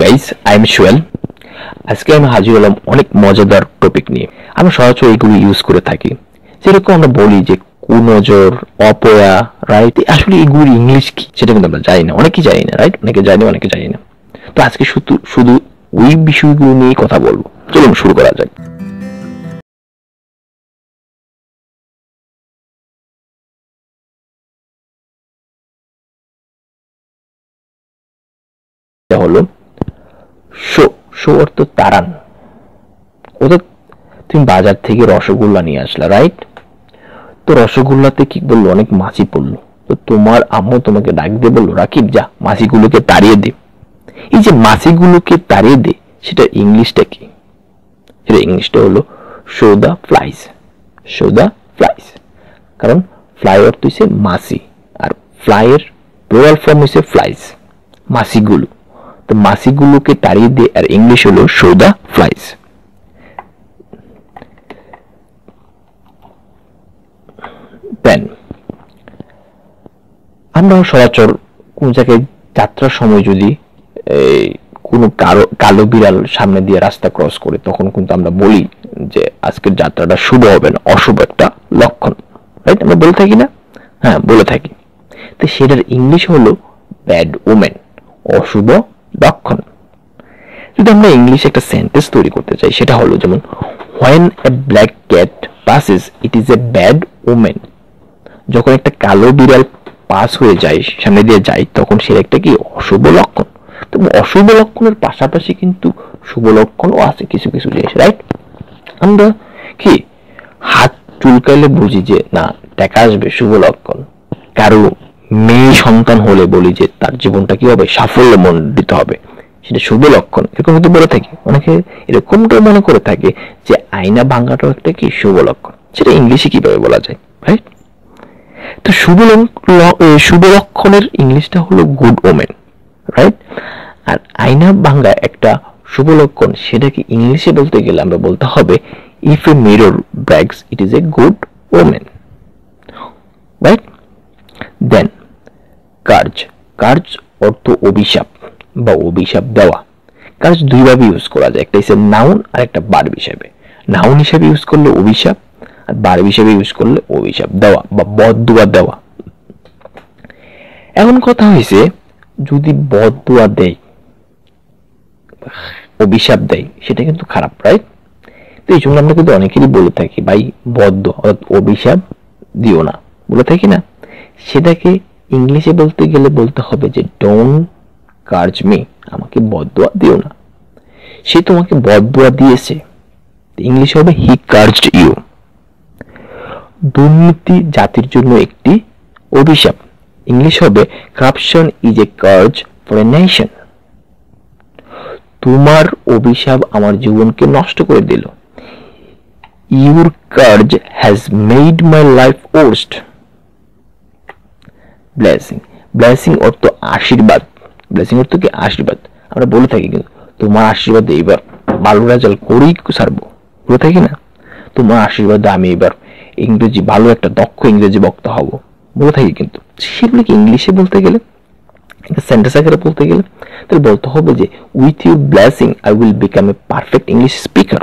Guys, I am Sohel. আজকে আমি হাজির হলাম অনেক মজাদার টপিক নিয়ে। আমরা সচরাচর এগুলো ইউজ করে থাকি, যেরকম আমরা বলি যে কুনজর, অপয়া, রাইট। আসলে এগুলোর ইংলিশ কি সেটা কিন্তু আমরা জানি না, অনেকেই জানি না, রাইট। অনেকে জানি, অনেকে জানি না। তো আজকে শুধু শুধু ওই বিষয়গুলো নিয়ে কথা বলবো। চলুন শুরু করা যাক। হলো শো। শো অর্থ তারান। ওদের তুমি বাজার থেকে রসগোল্লা নিয়ে আসলা, রাইট। তো রসগোল্লাতে কি বললো, অনেক মাছি পড়লো। তো তোমার আম্মু তোমাকে ডাক দিয়ে বললো, রাকিব যা মাছিগুলোকে তাড়িয়ে দে। এই যে মাছিগুলোকে তাড়িয়ে দে, সেটা ইংলিশটা কি? সেটা ইংলিশটা হলো shoo the flies. Shoo the flies, কারণ ফ্লাই অর্থ হচ্ছে মাছি, আর ফ্লাইয়ের প্লুরাল ফর্ম হচ্ছে ফ্লাইস, মাছিগুলো। তো মাছিগুলোকে তাড়িয়ে দে, আর ইংলিশ হলো শো দা ফ্লাইস। দেন আমরা সচরাচর কোন জায়গায় যাত্রার সময় যদি কোনো কালো বিড়াল সামনে দিয়ে রাস্তা ক্রস করে, তখন কিন্তু আমরা বলি যে আজকের যাত্রাটা শুভ হবে না, অশুভ একটা লক্ষণ, রাইট। আমরা বলে থাকি না? হ্যাঁ, বলে থাকি। তো সেটার ইংলিশ হলো ব্যাড ওমেন, অশুভ লক্ষণ। যদি আমরা ইংলিশে একটা সেন্টেন্স তৈরি করতে চাই, সেটা হলো যেমন when a black cat passes it is a bad women. যখন একটা কালো বিড়াল পাস হয়ে যায়, সামনে দিয়ে যায়, তখন সেটা একটা কি অশুভ লক্ষণ। তো অশুভ লক্ষণের পাশাপাশি কিন্তু শুভ লক্ষণও আছে কিছু কিছু জিনিস, রাইট। আমরা কি হাত চুলকাইলে বুঝি যে না টাকা আসবে, শুভ লক্ষণ। কারো মেয়ে সন্তান হলে বলি যে তার জীবনটা কি হবে, সাফল্য মণ্ডিত হবে, সেটা শুভ লক্ষণ। এরকম কিন্তু বলে থাকি। অনেকে এরকমটাও মনে করে থাকে যে আয়না ভাঙাটাও একটা কি শুভ লক্ষণ। সেটা ইংলিশে কিভাবে বলা যায়, রাইট। তো শুভ লক্ষণের ইংলিশটা হলো গুড ওমেন, রাইট। আর আয়না ভাঙ্গা একটা শুভ লক্ষণ, সেটাকে ইংলিশে বলতে গেলে আমরা বলতে হবে if a mirror breaks it is a good omen, right. Then curse. Curse অর্থ অভিশাপ বা অভিশাপ দেওয়া। কার্জ দুইভাবে ইউজ করা যায়, একটা হচ্ছে নাউন আর একটা ভার্ব হিসেবে। নাউন হিসেবে ইউজ করলে অভিশাপ, আর ভার্ব হিসেবে ইউজ করলে অভিশাপ দেওয়া বা বদদুয়া দেওয়া। এখন কথা হয়েছে, যদি বদদুয়া দেয়, অভিশাপ দেয়, সেটা কিন্তু খারাপ, রাইট। তো এই জন্য আমরা কিন্তু অনেকেরই বলে থাকি ভাই বদদুয়া অর্থাৎ অভিশাপ দিও না, বলে থাকি না। সেটাকে ইংলিশে বলতে গেলে বলতে হবে যে ডোন্ট কার্জ মি, আমাকে বদদুয়া দিও না। সে তোমাকে বদদুয়া দিয়েছে, ইংলিশে হবে হি কার্জড ইউ। দুর্নীতি জাতির জন্য একটি অভিশাপ, ইংলিশ হবে corruption is a curse for a nation. তোমার অভিশাপ আমার জীবনকে নষ্ট করে দিল। Your curse has made my life worst. Blessing. Blessing অর্থ আশীর্বাদ। ব্লেসিং অর্থ কি আশীর্বাদ। আমরা বলে থাকি কিন্তু তোমার আশীর্বাদে এবার ভালো রেজাল্ট করেই ছাড়বো, বলে থাকি না। তোমার আশীর্বাদে আমি এবার ইংরেজি ভালো একটা দক্ষ ইংরেজি বক্তা হব, বলে থাকি। কিন্তু সেগুলো কি ইংলিশে বলতে গেলে, সেন্টেন্স আকারে বলতে গেলে, তাহলে বলতে হবে যে with your blessing I will become a perfect English speaker.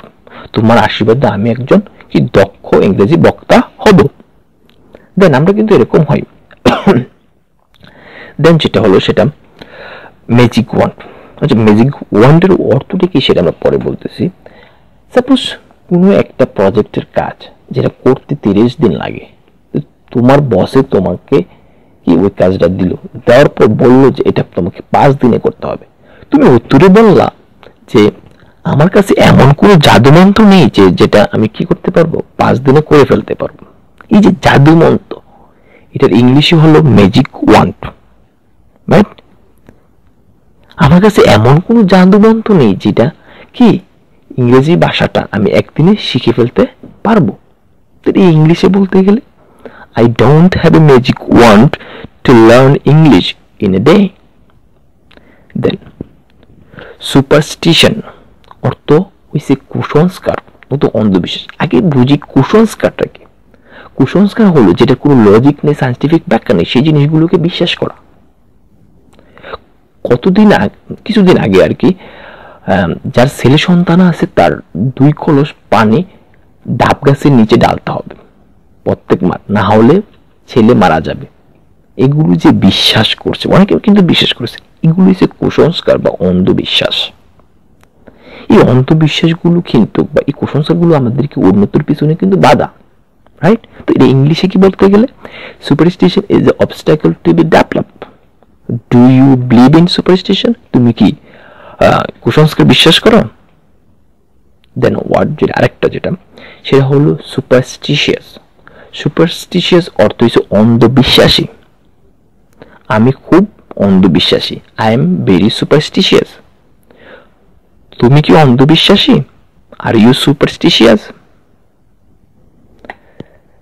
তোমার আশীর্বাদে আমি একজন কি দক্ষ ইংরেজি বক্তা হব। দেন আমরা কিন্তু এরকম হয়। দেন যেটা হলো সেটা ম্যাজিক ওয়ান্ড। আচ্ছা, ম্যাজিক ওয়ান্ডের অর্থটা কি সেটা আমরা পরে বলতেছি। সাপোজ কোনো একটা প্রজেক্টের কাজ যেটা করতে 30 দিন লাগে, তোমার বসে তোমাকে কি ওই কাজটা দিল, দেওয়ার পর বললো যে এটা তোমাকে 5 দিনে করতে হবে। তুমি উত্তরে বললা যে আমার কাছে এমন কোনো জাদুমন্ত্র নেই যে যেটা আমি কি করতে পারবো, 5 দিনে করে ফেলতে পারবো। এই যে জাদুমন্ত্র, এটার ইংলিশে হলো ম্যাজিক ওয়ান্ড, রাইট। আমার কাছে এমন কোনো জাদুমন্ত্র নেই যেটা কি ইংরেজি ভাষাটা আমি একদিনে শিখে ফেলতে পারবো। এই ইংলিশে বলতে গেলে I don't have a magic wand to learn English in a day. Then superstition অর্থ হইছে কুসংস্কার, মতো অন্ধবিশ্বাস। আগে বুঝি কুসংস্কারটা কি। কুসংস্কার হলো যেটা কোনো লজিক নেই, সায়েন্টিফিক ব্যাখ্যা নেই, সেই জিনিসগুলোকে বিশ্বাস করা। কিছুদিন আগে আর কি, যার ছেলে সন্তান আছে তার 2 কলস পানি ডাব গাছের নিচে ঢালতে হবে প্রত্যেক মাস, না হলে ছেলে মারা যাবে। এগুলো যে বিশ্বাস করছে, অনেকে কিন্তু বিশ্বাস করছে, এগুলো হচ্ছে কুসংস্কার বা অন্ধবিশ্বাস। এই অন্ধবিশ্বাসগুলো কিন্তু বা এই কুসংস্কারগুলো আমাদেরকে উন্নতির পিছনে কিন্তু বাধা, রাইট? তো এটা ইংলিশে কি বলতে গেলে, superstition is a obstacle to be develop. Do you believe in superstition? তুমি কি কুসংস্কার বিশ্বাস করো? দেন ওয়ার্ড যেটা আরেকটা যেটা, সেটা হলো সুপারস্টিশিয়াস। সুপারস্টিশিয়াস অর্থ হচ্ছে অন্ধবিশ্বাসী। আমি খুব অন্ধবিশ্বাসী, আই এম ভেরি সুপারস্টিশিয়াস। তুমি কি অন্ধবিশ্বাসী? Are you superstitious?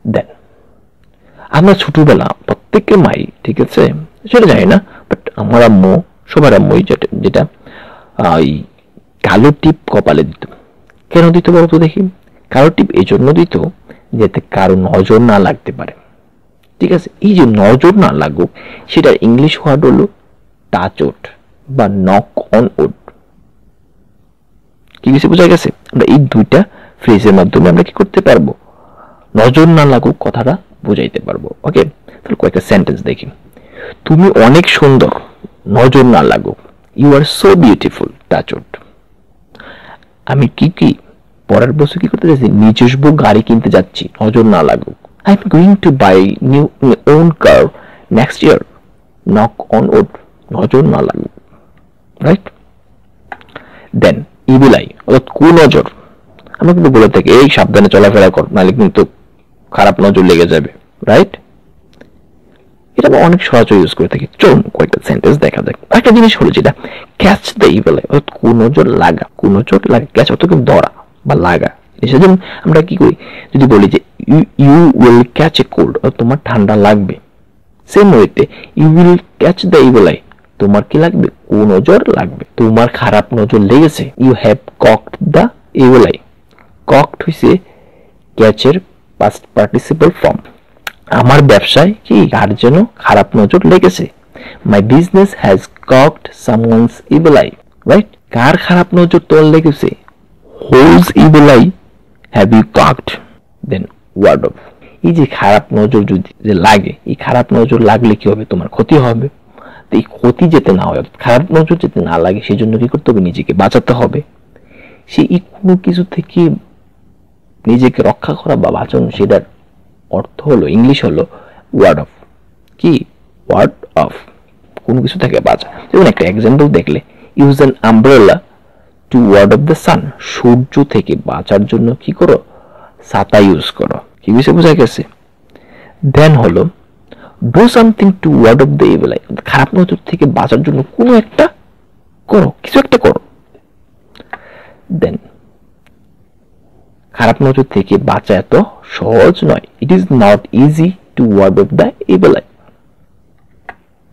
দেন আমরা ছোটবেলা প্রত্যেকের মাই, ঠিক আছে, সেটা জানি না, বাট আমার আম্মু, সবার আম্মুই যেটা ওই কালো টিপ কপালে দিত। কেন দিত বলতো দেখি? কালো টিপ এই জন্য দিত যাতে কারো নজর না লাগতে পারে, ঠিক আছে? এই যে নজর না লাগুক, সেটার ইংলিশ ওয়ার্ড হলো টাচ উড বা নক অন উড। কি কিছু বোঝা গেছে? আমরা এই দুইটা ফ্রেজের মাধ্যমে আমরা কি করতে পারবো? নজর না লাগুক কথাটা বুঝাইতে পারবো। ওকে, তাহলে কয়েকটা সেন্টেন্স দেখি। তুমি অনেক সুন্দর, নজর না লাগুক। You are so beautiful, touch wood. আমি কি পরের বছর কি করতে যাচ্ছি? নিজস্ব গাড়ি কিনতে যাচ্ছি, নজর না লাগুক। I am going to buy new own car next year, knock on wood, নজর না লাগুক, রাইট? দেন ইভিল আই অর্থাৎ কুনজর। আমরা কিন্তু বলে থাকি এই সাবধানে চলাফেরা কর, নাহলে কিন্তু খারাপ নজর লেগে যাবে, রাইট? এটা আমরা অনেক সহজে ইউজ করে থাকি। চলুন কয়েকটা সেন্টেন্স দেখা যাক। একটা জিনিস হলো যেটা ক্যাচ দ্য ইভিল আই, অর্থাৎ কুনজর লাগা। কুনজর লাগা, ক্যাচ অর্থ কিন্তু ধরা বা লাগা। সেজন্য আমরা কি করি, যদি বলি যে you will catch a cold, তোমার ঠান্ডা লাগবে, সেম ওয়েতে you will catch the evil eye, তোমার কি লাগবে? কুনজর লাগবে, তোমার খারাপ নজর লেগেছে। You have caught the evil eye. Caught হইছে ক্যাচের পাস্ট পার্টিসিপল ফর্ম। আমার ব্যবসায় কি কার যেন খারাপ নজর লেগেছে। My business has caught someone's evil eye, right? কার খারাপ নজর তোর লেগেছে? Whose evil eye have you caught? Then ward off. এই যে খারাপ নজর যদি যে লাগে, এই খারাপ নজর লাগলে কি হবে? তোমার ক্ষতি হবে। তো এই ক্ষতি যেতে না হয়, খারাপ নজর যেতে না লাগে, সেই জন্য কি করতে হবে? নিজেকে বাঁচাতে হবে। সেই কোনো কিছু থেকে নিজেকে রক্ষা করা বা বাঁচানো, সেটার অর্থ হলো, ইংলিশ হলো ওয়ার্ড অফ। কি ওয়ার্ড অফ? কোনো কিছু থেকে বাঁচা। যেমন একটা এক্সাম্পল দেখলে, use an umbrella to ward off the sun. সূর্য থেকে বাঁচার জন্য কি করো? ছাতা ইউজ করো। কি বিষয় বোঝা গেছে? দেন হলো do something to ward off the evil eye, খারাপ নজর থেকে বাঁচার জন্য কোনো একটা করো, কিছু একটা করো। দেন খারাপ নজর থেকে বাঁচা এত সহজ নয়। It is not easy to ward off the evil eye.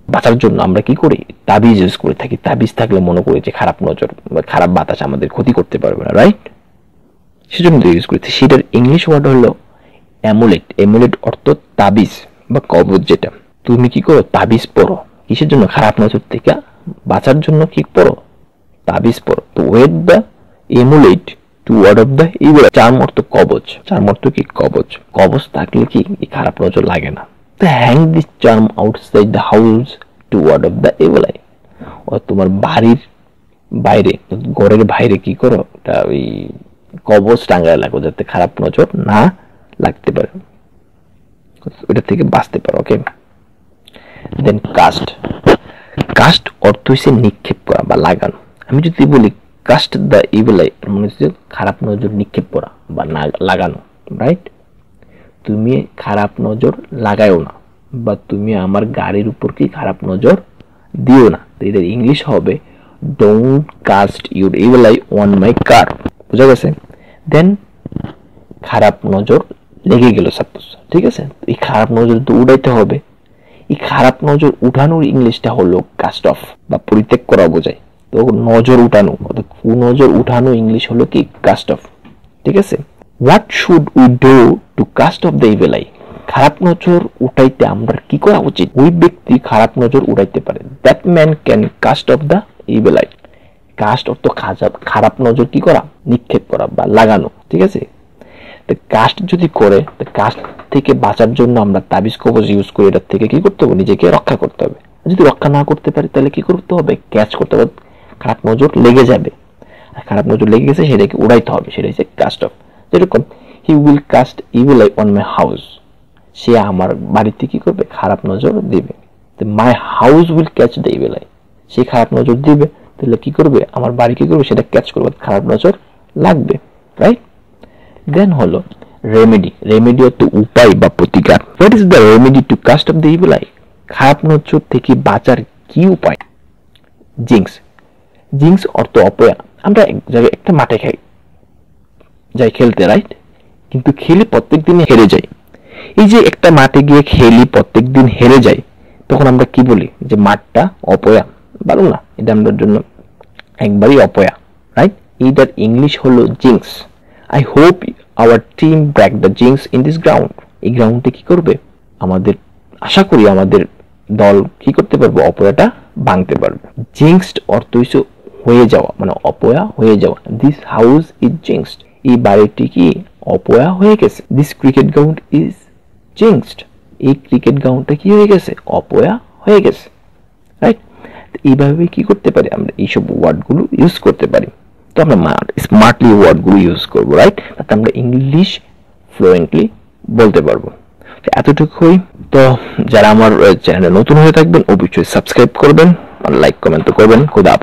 বাঁচার জন্য আমরা কি করি? তাবিজ ইউজ করে থাকি। তাবিজ থাকলে মনে করি যে খারাপ নজর বা খারাপ বাতাস আমাদের ক্ষতি করতে পারবে না, রাইট? সেজন্য ইউজ করি। সেটার ইংলিশ ওয়ার্ড হলো অ্যামুলেট। অ্যামুলেট অর্থ তাবিজ বা কবজ। যেটা তুমি কি করো? তাবিজ পড়ো। কিসের জন্য? খারাপ নজর থেকে বাঁচার জন্য কি পড়ো? তাবিজ পড়ো। তো wait the amulet to ward off the evil. Charm অর্থ কবজ। চার্ম অর্থ কি? কবজ। কবজ থাকলে কি খারাপ নজর লাগে না। তো hang this charm outside the house to ward off the evil eye. ও তোমার বাড়ির বাইরে, ঘরের বাইরে কি করো? ওই কবজ টাঙ্গায় লাগো, যাতে খারাপ নজর না লাগতে পারে, ওটা থেকে বাঁচতে পারো। ওকে, দেন কাস্ট। কাস্ট অর্থ হচ্ছে নিক্ষেপ করা বা লাগানো। আমি যদি বলি কাস্ট দ্য ইভিল আই, মানে হচ্ছে খারাপ নজর নিক্ষেপ করা বা লাগানো, রাইট? তুমি খারাপ নজর লাগায়ও না, বা তুমি আমার গাড়ির উপর কি খারাপ নজর দিও না। তো এদের ইংলিশ হবে don't cast your evil eye on my car. বুঝা গেছে? দেন খারাপ নজর লেগে গেল সাপোজ, ঠিক আছে? এই খারাপ নজর তো উঠাইতে হবে। এই খারাপ নজর উঠানোর ইংলিশটা হলো কাস্ট অফ বা পরিত্যাগ করা বোঝায়। তো নজর উঠানো অর্থাৎ কুনজর উঠানো ইংলিশ হলো কি? কাস্ট অফ, ঠিক আছে? What should we do to caste off the evil eye? খারাপ নজর উঠাইতে আমরা কি করা উচিত? ওই ব্যক্তি খারাপ নজর উঠাইতে পারে। That man can cast off the evil eye. Cast অর্থ খারাপ নজর কি করা, নিক্ষেপ করা বা লাগানো, ঠিক আছে? কাস্ট যদি করে, কাস্ট থেকে বাঁচার জন্য আমরা তাবিজ কবজ ইউজ করি, এটার থেকে কি করতে হবে, নিজেকে রক্ষা করতে হবে। যদি রক্ষা না করতে পারি তাহলে কি করতে হবে, ক্যাচ করতে হবে। খারাপ নজর লেগে যাবে, আর খারাপ নজর লেগে গেছে সেটাকে উড়াইতে হবে, সেটা হচ্ছে কাস্ট অফ। যেরকম he will cast evil eye on my house, সে আমার বাড়িতে কি করবে, খারাপ নজর দিবে। My house will catch the evil eye, সে খারাপ নজর দিবে, তাহলে কি করবে, আমার বাড়ি কি করবে, সেটা ক্যাচ করবে, খারাপ নজর লাগবে, রাইট? দেন হলো রেমেডি। রেমেডি অর্থ উপায় বা প্রতিকার। What is the remedy two caste off the evil eye? খারাপ নজর থেকে বাঁচার কি উপায়? জিংস। জিংস অর্থ অপয়া। আমরা এক জায়গায় একটা মাঠে যাই খেলতে, রাইট? কিন্তু খেলে প্রত্যেক দিন হেরে যাই। এই যে একটা মাঠে গিয়ে খেলি, প্রত্যেক দিন হেরে যাই, তখন আমরা কি বলি, যে মাঠটা অপয়া, ভালো না, এটা আমাদের জন্য একবারই অপয়া, রাইট? এইটার ইংলিশ হলো jinx. I hope our team break the jinx in this ground. এই গ্রাউন্ডে কি করবে, আমাদের আশা করি আমাদের দল কি করতে পারবে, অপয়াটা ভাঙতে পারবে। জিংসড অর্থ হইছে হয়ে যাওয়া, মানে অপয়া হয়ে যাওয়া। দিস হাউস ইজ জিংসড, এই বাড়িটি কি অপয়া হয়ে গেছে। দিস ক্রিকেট গ্রাউন্ড ইজ জিংসড, এই ক্রিকেট গ্রাউন্ডটা কি হয়ে গেছে, অপয়া হয়ে গেছে, রাইট? এইভাবে কি করতে পারি, আমরা এইসব ওয়ার্ডগুলো ইউজ করতে পারি। তো আমরা স্মার্টলি ওয়ার্ডগুলো ইউজ করবো, রাইট? তাতে আমরা ইংলিশ ফ্লুয়েন্টলি বলতে পারবো। এতটুকুই। তো যারা আমার চ্যানেলে নতুন হয়ে থাকবেন অবশ্যই সাবস্ক্রাইব করবেন আর লাইক কমেন্ট করবেন। খোদা।